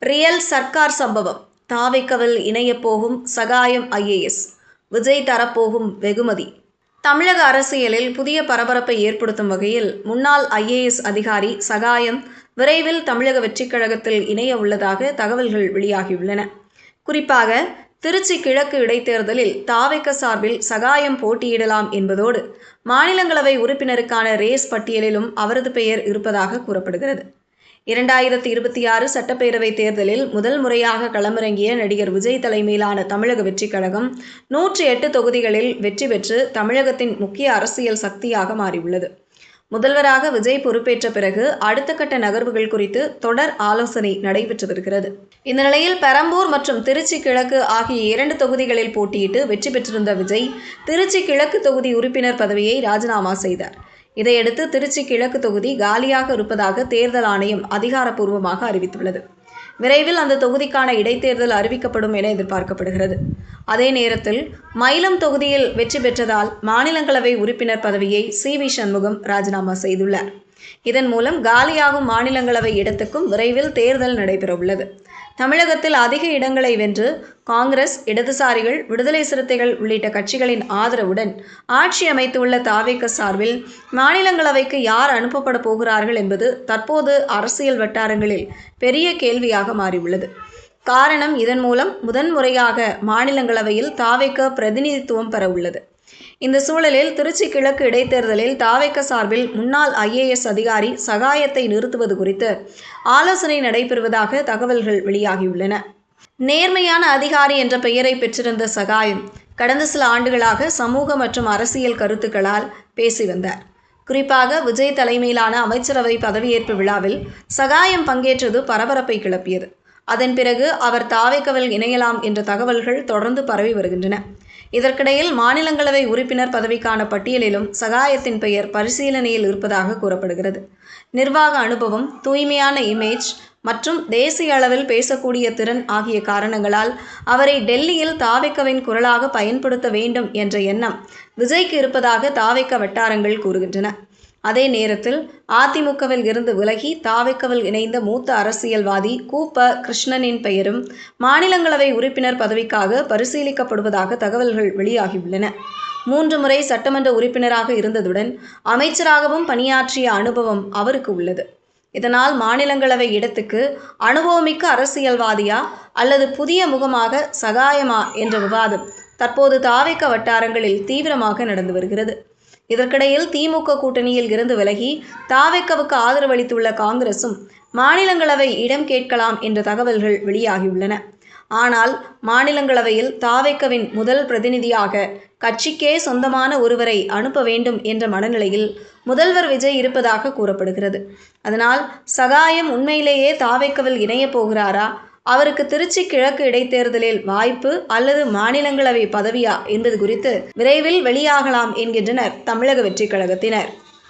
Real Sarkar சம்பவம். தாவேக்கவில் இணையப் போகும் சகாயம் IAS, Vijay தரப்போகும் வெகுமதி. தமிழக அரசியலில் புதிய பரபரப்பை ஏற்படுத்தும் வகையில் முன்னாள் IAS அதிகாரி சகாயம் விரைவில் தமிழக வெற்றிக் கழகத்தில் இணைய உள்ளதாக தகவல்கள் வெளியாகியுள்ளன. குறிப்பாக திருச்சி கிழக்கு இடைத்தேர்தலில் தாவேக்க சார்பில் சகாயம் போட்டியிடலாம் என்பதோடு மாநிலங்களவை உறுப்பினருக்கான ரேஸ் பட்டியலிலும் அவரது பெயர் இருப்பதாக கூறப்படுகிறது. 2026 சட்டப்பேரவை தேர்தலில் முதல் முறையாக களமிறங்கிய நடிகர் விஜய் தலைமையிலான தமிழக வெற்றிக் கழகம் 108 தொகுதிகளில் வெற்றி பெற்று தமிழகத்தின் முக்கிய அரசியல் சக்தியாக மாறியுள்ளது. முதல்வராக விஜய் பொறுப்பேற்ற பிறகு அடுத்த கட்ட நகர்வுகள் குறித்து தொடர் ஆலோசனை நடைபெற்று வருகிறது. இந்த நிலையில் பெரம்பூர் மற்றும் திருச்சி கிழக்கு ஆகிய 2 தொகுதிகளில் போட்டியிட்டு வெற்றி பெற்றிருந்த விஜய் திருச்சி கிழக்கு தொகுதி உறுப்பினர் பதவியை ராஜினாமா செய்தார். இதையடுத்து திருச்சி கிழக்கு தொகுதி காலியாக இருப்பதாக தேர்தல் ஆணையம் அதிகாரப்பூர்வமாக அறிவித்துள்ளது. விரைவில் அந்த தொகுதிக்கான இடைத்தேர்தல் அறிவிக்கப்படும் என எதிர்பார்க்கப்படுகிறது. அதே நேரத்தில் மயிலம் தொகுதியில் வெற்றி பெற்றதால் மாநிலங்களவை உறுப்பினர் பதவியை CV சண்முகம் ராஜினாமா செய்துள்ளார். இதன் மூலம் காலியாகும் மாநிலங்களவை இடத்துக்கும் விரைவில் தேர்தல் நடைபெறவுள்ளது. தமிழகத்தில் அதிக இடங்களை வென்று காங்கிரஸ், இடதுசாரிகள், விடுதலை சிறுத்தைகள் உள்ளிட்ட கட்சிகளின் ஆதரவுடன் ஆட்சி அமைத்துள்ள தாவேக்க சார்பில் மாநிலங்களவைக்கு யார் அனுப்பப்பட போகிறார்கள் என்பது தற்போது அரசியல் வட்டாரங்களில் பெரிய கேள்வியாக மாறியுள்ளது. காரணம், இதன் மூலம் முதன்முறையாக மாநிலங்களவையில் தாவேக்க பிரதிநிதித்துவம் பெற உள்ளது. இந்த சூழலில் திருச்சி கிழக்கு இடைத்தேர்தலில் தாவேக்க சார்பில் முன்னாள் IAS அதிகாரி சகாயத்தை நிறுத்துவது குறித்து ஆலோசனை நடைபெறுவதாக தகவல்கள் வெளியாகியுள்ளன. நேர்மையான அதிகாரி என்ற பெயரை பெற்றிருந்த சகாயம் கடந்த சில ஆண்டுகளாக சமூக மற்றும் அரசியல் கருத்துக்களால் பேசி வந்தார். குறிப்பாக விஜய் தலைமையிலான அமைச்சரவை பதவியேற்பு விழாவில் சகாயம் பங்கேற்றது பரபரப்பை கிளப்பியது. அதன் பிறகு அவர் தாவேக்கவில் இணையலாம் என்ற தகவல்கள் தொடர்ந்து பரவி வருகின்றன. இதற்கிடையில் மாநிலங்களவை உறுப்பினர் பதவிக்கான பட்டியலிலும் சகாயத்தின் பெயர் பரிசீலனையில் இருப்பதாக கூறப்படுகிறது. நிர்வாக அனுபவம், தூய்மையான இமேஜ் மற்றும் தேசிய அளவில் பேசக்கூடிய திறன் ஆகிய காரணங்களால் அவரை டெல்லியில் தாவேக்கவின் குரலாக பயன்படுத்த வேண்டும் என்ற எண்ணம் விஜய்க்கு இருப்பதாக தாவேக்க வட்டாரங்கள் கூறுகின்றன. அதே நேரத்தில் அதிமுகவில் இருந்து விலகி தாவேக்கவில் இணைந்த மூத்த அரசியல்வாதி கூப்ப கிருஷ்ணனின் பெயரும் மாநிலங்களவை உறுப்பினர் பதவிக்காக பரிசீலிக்கப்படுவதாக தகவல்கள் வெளியாகியுள்ளன. 3 முறை சட்டமன்ற உறுப்பினராக இருந்ததுடன் அமைச்சராகவும் பணியாற்றிய அனுபவம் அவருக்கு உள்ளது. இதனால் மாநிலங்களவை இடத்துக்கு அனுபவமிக்க அரசியல்வாதியா அல்லது புதிய முகமாக சகாயமா என்ற விவாதம் தற்போது தாவேக்க வட்டாரங்களில் தீவிரமாக நடந்து வருகிறது. இதற்கிடையில் திமுக கூட்டணியில் இருந்து விலகி தாவேக்கவுக்கு ஆதரவு அளித்துள்ள காங்கிரசும் மாநிலங்களவை இடம் கேட்கலாம் என்ற தகவல்கள் வெளியாகியுள்ளன. ஆனால் மாநிலங்களவையில் தாவேக்கவின் முதல் பிரதிநிதியாக கட்சிக்கே சொந்தமான ஒருவரை அனுப்ப வேண்டும் என்ற மனநிலையில் முதல்வர் விஜய் இருப்பதாக கூறப்படுகிறது. அதனால் சகாயம் உண்மையிலேயே தாவேக்கவில் இணையப் போகிறாரா, அவருக்கு திருச்சி கிழக்கு இடைத்தேர்தலில் வாய்ப்பு அல்லது மாநிலங்களவை பதவியா என்பது குறித்து விரைவில் வெளியாகலாம் என்கின்றனர் தமிழக வெற்றிக் கழகத்தினர்.